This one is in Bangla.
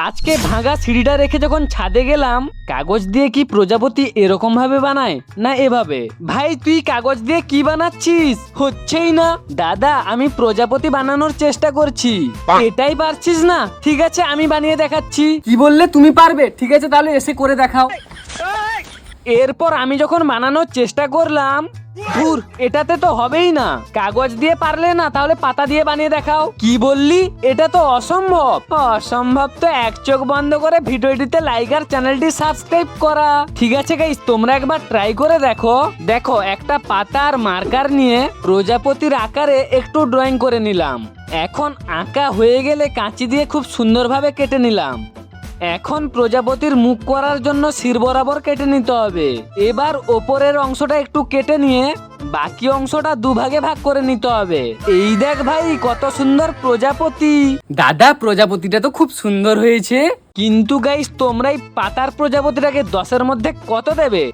আজকে ভাঙা সিঁড়িটা রেখে যখন ছাদে গেলাম, কাগজ দিয়ে কি প্রজাপতি এরকম ভাবে বানায় না এভাবে? ভাই তুই কাগজ দিয়ে কি বানাচ্ছিস? হচ্ছেই না। দাদা আমি প্রজাপতি বানানোর চেষ্টা করছি। এটাই পারছিস না? ঠিক আছে আমি বানিয়ে দেখাচ্ছি। কি বললে তুমি পারবে? ঠিক আছে তাহলে এসে করে দেখাও। এরপর আমি যখন বানানোর চেষ্টা করলাম, ধুর এটাতে তো হবেই না। কাগজ দিয়ে পারলে না তাহলে পাতা দিয়ে বানিয়ে দেখাও। কি বললি? এটা তো অসম্ভব। অসম্ভব তো এক চোখ বন্ধ করে ভিডিওটিতে লাইক আর চ্যানেলটি সাবস্ক্রাইব করা। ঠিক আছে গাইস, তোমরা একবার ট্রাই করে দেখো। দেখো একটা পাতা আর মার্কার নিয়ে প্রজাপতির আকারে একটু ড্রয়িং করে নিলাম। এখন আঁকা হয়ে গেলে কাঁচি দিয়ে খুব সুন্দরভাবে কেটে নিলাম। এখন প্রজাপতির মুখ করার জন্য শির বরাবর কেটে নিতে হবে। এবার ওপরের অংশটা একটু কেটে নিয়ে বাকি অংশটা দুভাগে ভাগ করে নিতে হবে। এই দেখ ভাই কত সুন্দর প্রজাপতি। দাদা প্রজাপতিটা তো খুব সুন্দর হয়েছে। কিন্তু গাইস তোমরা এই পাতার প্রজাপতিটাকে 10-এর মধ্যে কত দেবে?